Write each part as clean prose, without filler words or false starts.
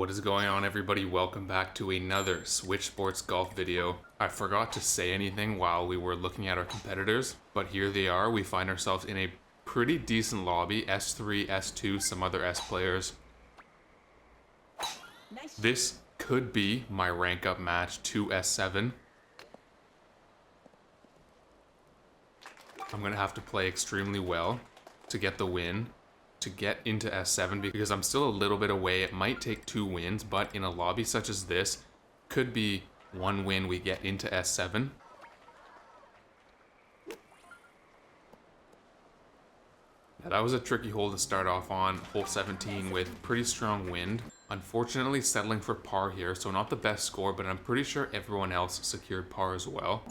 What is going on, everybody? Welcome back to another Switch Sports Golf video. I forgot to say anything while we were looking at our competitors, but here they are. We find ourselves in a pretty decent lobby. S3, S2, some other S players. This could be my rank up match to S7. I'm going to have to play extremely well to get the win, to get into S7, because I'm still a little bit away. It might take 2 wins, but in a lobby such as this, could be 1 win we get into S7. Now, that was a tricky hole to start off on, hole 17, with pretty strong wind. Unfortunately, settling for par here, so not the best score, but I'm pretty sure everyone else secured par as well.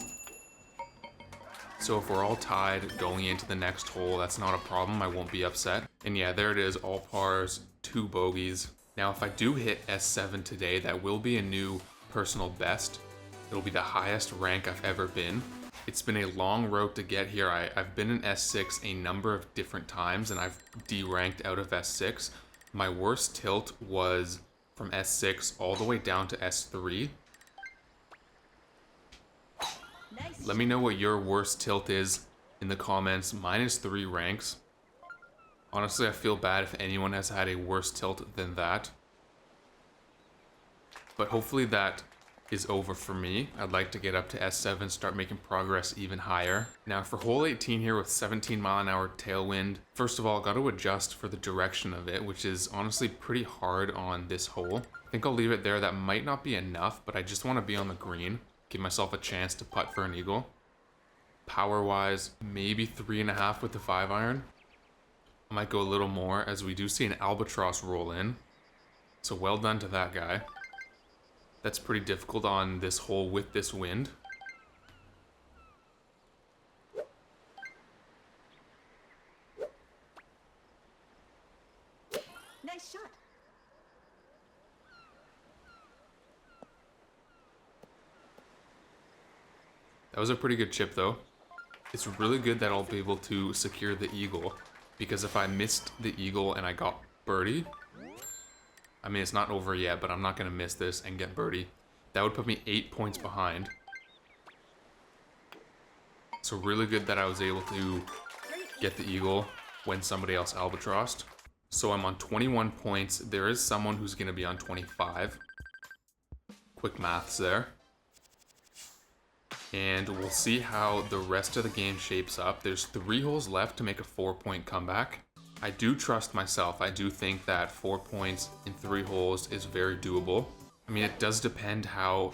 So if we're all tied going into the next hole, that's not a problem. I won't be upset. And yeah, there it is, all pars, 2 bogeys. Now, if I do hit S7 today, that will be a new personal best. It'll be the highest rank I've ever been. It's been a long road to get here. I've been in S6 a number of different times, and I've deranked out of S6. My worst tilt was from S6 all the way down to S3. Let me know what your worst tilt is in the comments. Mine is 3 ranks. Honestly, I feel bad if anyone has had a worse tilt than that. But hopefully that is over for me. I'd like to get up to S7, start making progress even higher. Now for hole 18 here with 17-mile-an-hour tailwind, first of all, got to adjust for the direction of it, which is honestly pretty hard on this hole. I think I'll leave it there. That might not be enough, but I just want to be on the green. Give myself a chance to putt for an eagle. Power-wise, maybe 3.5 with the 5-iron. I might go a little more, as we do see an albatross roll in. So well done to that guy. That's pretty difficult on this hole with this wind. Nice shot. That was a pretty good chip though. It's really good that I'll be able to secure the eagle, because if I missed the eagle and I got birdie, I mean, it's not over yet, but I'm not going to miss this and get birdie. That would put me 8 points behind. So really good that I was able to get the eagle when somebody else albatrossed. So I'm on 21 points. There is someone who's going to be on 25. Quick maths there. And we'll see how the rest of the game shapes up. There's 3 holes left to make a 4-point comeback. I do trust myself. I do think that 4 points in 3 holes is very doable. I mean, it does depend how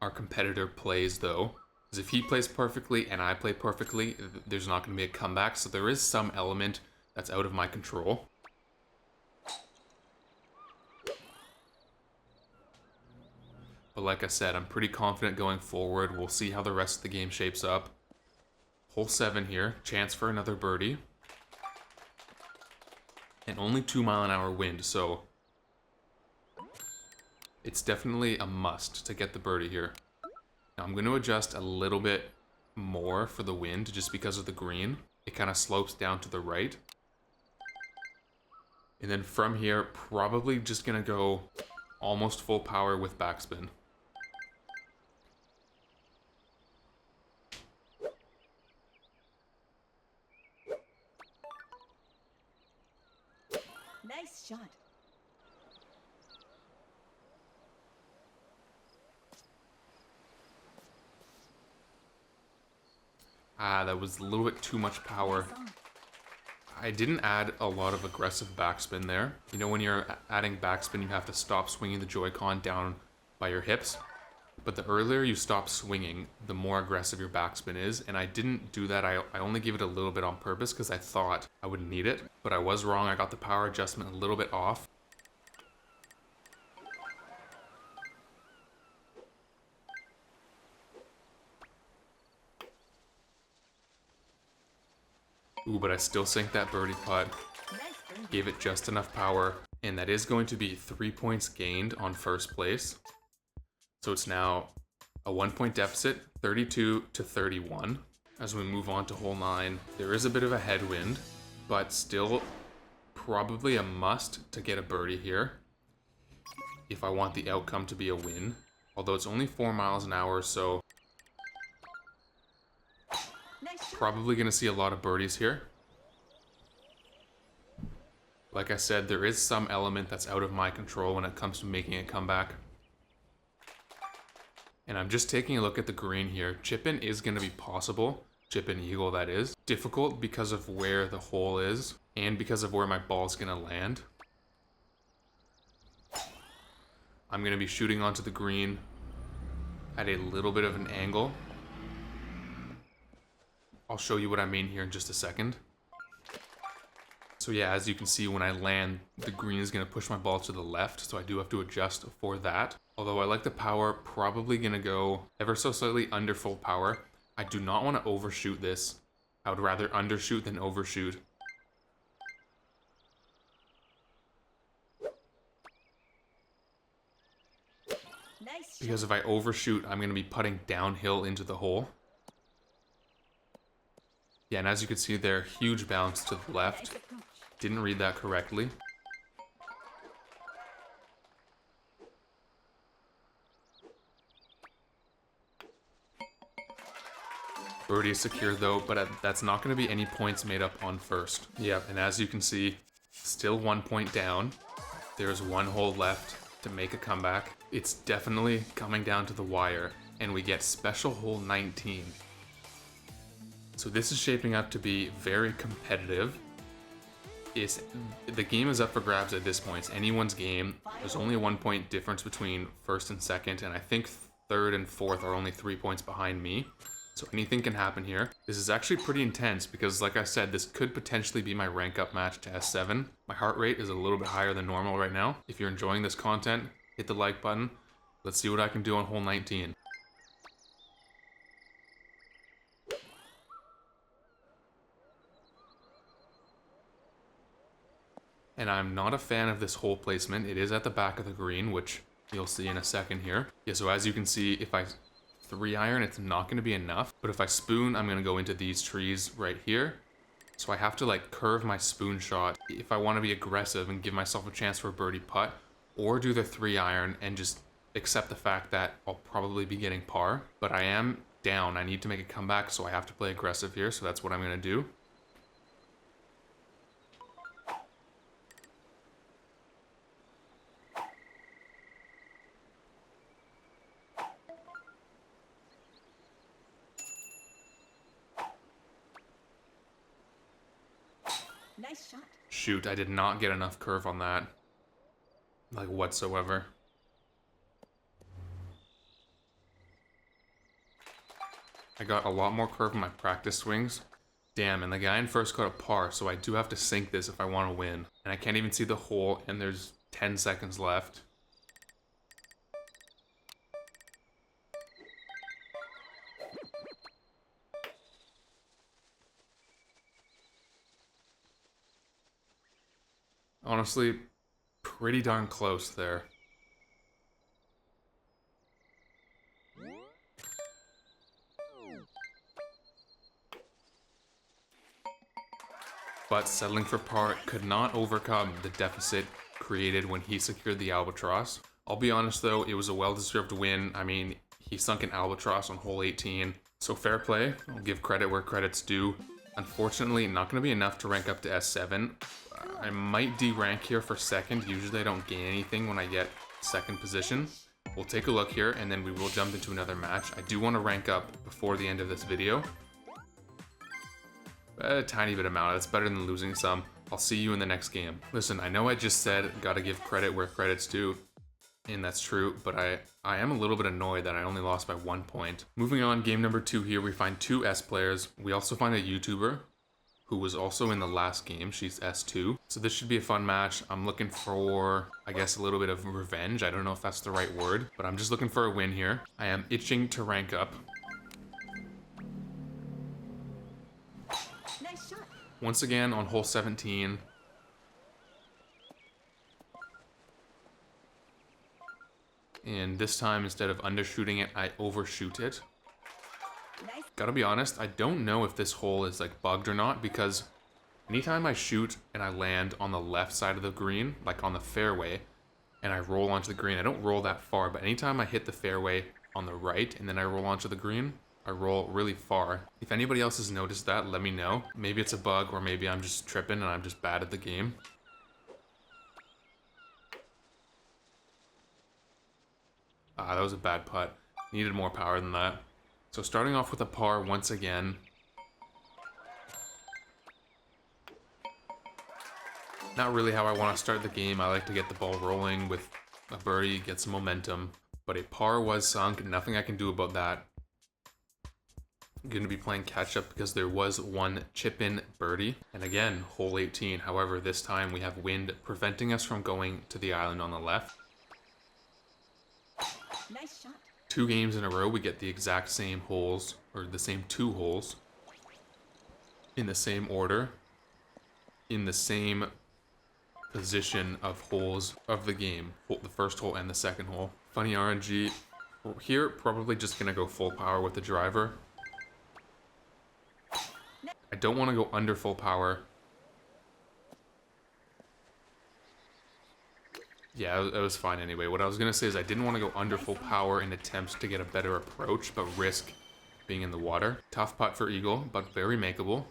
our competitor plays though. Because if he plays perfectly and I play perfectly, there's not going to be a comeback. So there is some element that's out of my control. But like I said, I'm pretty confident going forward. We'll see how the rest of the game shapes up. Hole 7 here. Chance for another birdie. And only 2-mile-an-hour wind, so it's definitely a must to get the birdie here. Now I'm going to adjust a little bit more for the wind just because of the green. It kind of slopes down to the right. And then from here, probably just going to go almost full power with backspin. Nice shot. That was a little bit too much power. I didn't add a lot of aggressive backspin there. You know, when you're adding backspin, you have to stop swinging the Joy-Con down by your hips. But the earlier you stop swinging, the more aggressive your backspin is. And I didn't do that. I only gave it a little bit on purpose because I thought I wouldn't need it. But I was wrong. I got the power adjustment a little bit off. Ooh, but I still sank that birdie putt. Gave it just enough power. And that is going to be 3 points gained on first place. So it's now a 1-point deficit, 32 to 31. As we move on to hole 9, there is a bit of a headwind, but still probably a must to get a birdie here. if I want the outcome to be a win. Although it's only 4 miles an hour, so Nice shot. probably going to see a lot of birdies here. Like I said, there is some element that's out of my control when it comes to making a comeback. And I'm just taking a look at the green here. Chip-in is going to be possible. Chip-in eagle, that is. Difficult because of where the hole is and because of where my ball's going to land. I'm going to be shooting onto the green at a little bit of an angle. I'll show you what I mean here in just a second. So yeah, as you can see, when I land, the green is going to push my ball to the left, so I do have to adjust for that. Although I like the power, probably going to go ever so slightly under full power. I do not want to overshoot this. I would rather undershoot than overshoot. Nice shot. Because if I overshoot, I'm going to be putting downhill into the hole. Yeah, and as you can see there, huge bounce to the left. Nice approach. Didn't read that correctly. Birdie is secure though, but that's not going to be any points made up on first. Yeah, and as you can see, still 1 point down. There's one hole left to make a comeback. It's definitely coming down to the wire, and we get special hole 19. So this is shaping up to be very competitive. The game is up for grabs at this point. It's anyone's game. There's only a 1 point difference between first and second, and I think third and fourth are only 3 points behind me. So anything can happen here. This is actually pretty intense because, like I said, this could potentially be my rank up match to S7. My heart rate is a little bit higher than normal right now. If you're enjoying this content, hit the like button. Let's see what I can do on hole 19. And I'm not a fan of this hole placement. It is at the back of the green, which you'll see in a second here. Yeah, so as you can see, if I 3-iron, it's not going to be enough. But if I spoon, I'm going to go into these trees right here. So I have to like curve my spoon shot if I want to be aggressive and give myself a chance for a birdie putt, or do the 3-iron and just accept the fact that I'll probably be getting par. But I am down. I need to make a comeback, so I have to play aggressive here. So that's what I'm going to do. Nice shot. Shoot, I did not get enough curve on that. Like, whatsoever. I got a lot more curve in my practice swings. Damn, and the guy in first got a par, so I do have to sink this if I want to win. And I can't even see the hole, and there's 10 seconds left. Honestly, pretty darn close there. But settling for par could not overcome the deficit created when he secured the albatross. I'll be honest though, it was a well-deserved win. I mean, he sunk an albatross on hole 18. So fair play, I'll give credit where credit's due. Unfortunately, not going to be enough to rank up to S7. I might D-rank here for second. Usually I don't gain anything when I get second position. We'll take a look here and then we will jump into another match. I do want to rank up before the end of this video. A tiny bit amount. That's better than losing some. I'll see you in the next game. Listen, I know I just said gotta give credit where credit's due, and that's true, but I am a little bit annoyed that I only lost by 1 point. Moving on, game number 2 here, we find 2 S players. We also find a YouTuber who was also in the last game. She's S2. So this should be a fun match. I'm looking for, I guess, a little bit of revenge. I don't know if that's the right word, but I'm just looking for a win here. I am itching to rank up. Nice shot. Once again on hole 17. And this time, instead of undershooting it, I overshoot it. Nice. Gotta be honest, I don't know if this hole is like bugged or not, because anytime I shoot and I land on the left side of the green, like on the fairway, and I roll onto the green. I don't roll that far, but anytime I hit the fairway on the right and then I roll onto the green, I roll really far. If anybody else has noticed that, let me know. Maybe it's a bug, or maybe I'm just tripping and I'm just bad at the game. Ah, that was a bad putt. Needed more power than that. So starting off with a par once again. Not really how I want to start the game. I like to get the ball rolling with a birdie, get some momentum. But a par was sunk, nothing I can do about that. I'm going to be playing catch up because there was one chip in birdie. And again, hole 18. However, this time we have wind preventing us from going to the island on the left. Nice shot. 2 games in a row, we get the exact same holes, or the same 2 holes, in the same order, in the same position of holes of the game, the first hole and the second hole. Funny RNG. Here, probably just gonna go full power with the driver. I don't want to go under full power. Yeah, it was fine anyway. What I was going to say is I didn't want to go under full power in attempts to get a better approach, but risk being in the water. Tough putt for eagle, but very makeable.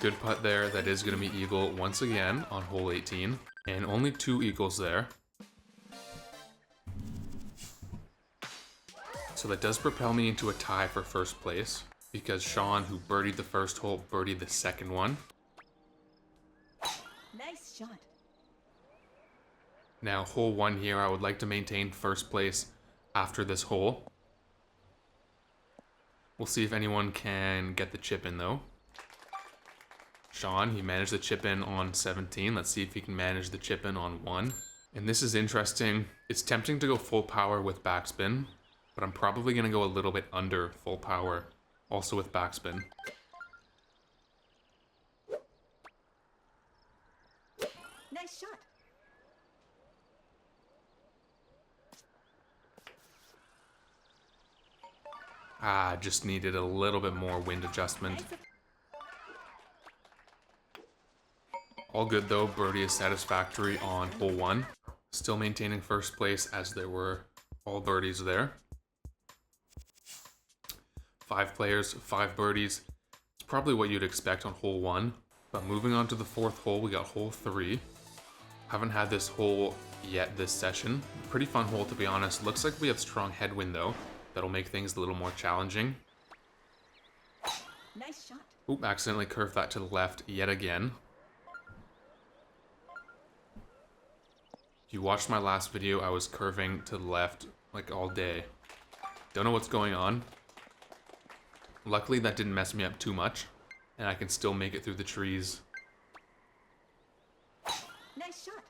Good putt there. That is going to be eagle once again on hole 18. And only 2 eagles there. So that does propel me into a tie for first place, because Sean, who birdied the first hole, birdied the second one. Nice shot. Now, hole 1 here, I would like to maintain first place after this hole. We'll see if anyone can get the chip in, though. Sean, he managed the chip in on 17. Let's see if he can manage the chip in on 1. And this is interesting. It's tempting to go full power with backspin, but I'm probably going to go a little bit under full power, also with backspin. Nice shot. Ah, just needed a little bit more wind adjustment. All good though, birdie is satisfactory on hole 1. Still maintaining first place as there were all birdies there. 5 players, 5 birdies. It's probably what you'd expect on hole 1. But moving on to the 4th hole, we got hole 3. Haven't had this hole yet this session. Pretty fun hole to be honest. Looks like we have strong headwind though. That'll make things a little more challenging. Nice shot. Oop, accidentally curved that to the left yet again. If you watched my last video, I was curving to the left like all day. Don't know what's going on. Luckily that didn't mess me up too much, and I can still make it through the trees. Nice shot.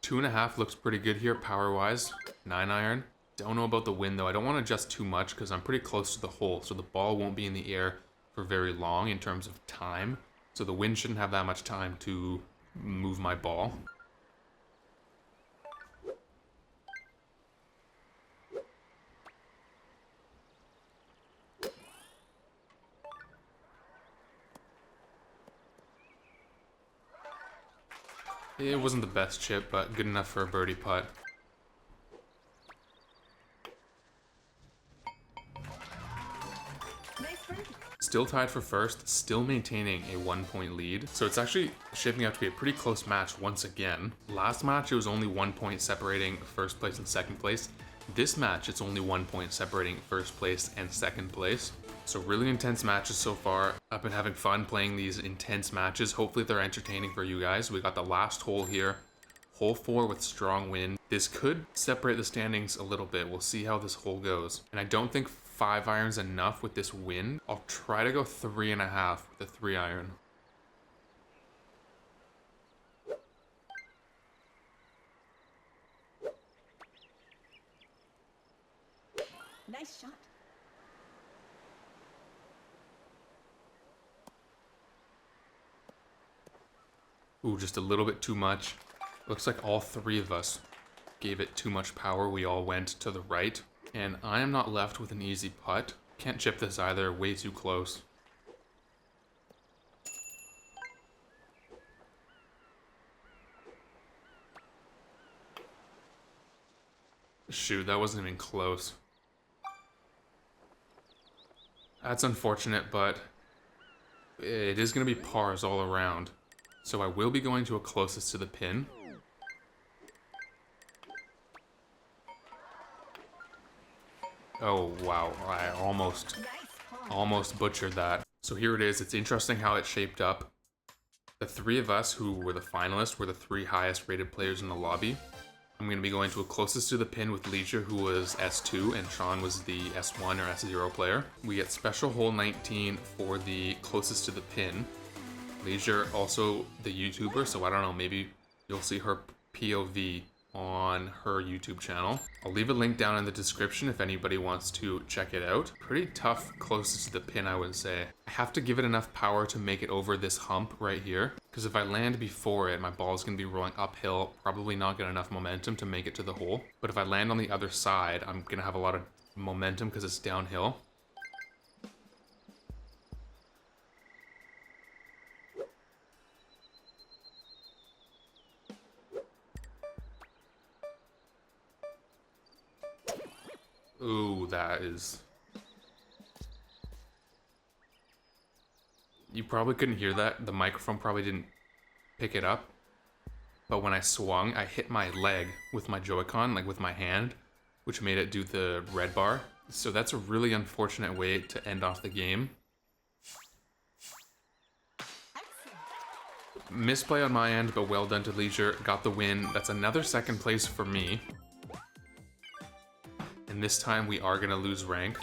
Two and a half looks pretty good here power-wise. 9 iron. Don't know about the wind though. I don't want to adjust too much because I'm pretty close to the hole, so the ball won't be in the air for very long in terms of time. So the wind shouldn't have that much time to move my ball. It wasn't the best chip, but good enough for a birdie putt. Nice birdie. Still tied for first, still maintaining a 1-point lead. So it's actually shaping out to be a pretty close match once again. Last match, it was only 1 point separating first place and second place. This match, it's only 1 point separating first place and second place. So really intense matches so far. I've been having fun playing these intense matches. Hopefully they're entertaining for you guys. We got the last hole here. Hole 4 with strong wind. This could separate the standings a little bit. We'll see how this hole goes. And I don't think 5 irons enough with this wind. I'll try to go 3.5 with a 3 iron. Nice shot. Ooh, just a little bit too much. Looks like all three of us gave it too much power. We all went to the right. And I am not left with an easy putt. Can't chip this either, way too close. Shoot, that wasn't even close. That's unfortunate, but it is going to be pars all around. So I will be going to a closest to the pin. Oh, wow. I almost butchered that. So here it is. It's interesting how it shaped up. The three of us who were the finalists were the three highest rated players in the lobby. I'm going to be going to a closest to the pin with Leisure, who was S2, and Sean was the S1 or S0 player. We get special hole 19 for the closest to the pin. Leisure, also the YouTuber, so I don't know, maybe you'll see her POV on her YouTube channel. I'll leave a link down in the description if anybody wants to check it out. Pretty tough closest to the pin, I would say. I have to give it enough power to make it over this hump right here, because if I land before it, my ball is going to be rolling uphill, probably not get enough momentum to make it to the hole. But if I land on the other side, I'm going to have a lot of momentum because it's downhill. Ooh, that is... You probably couldn't hear that. The microphone probably didn't pick it up. But when I swung, I hit my leg with my Joy-Con, like with my hand, which made it do the red bar. So that's a really unfortunate way to end off the game. Misplay on my end, but well done to Leisure. Got the win. That's another second place for me. And this time we are going to lose rank.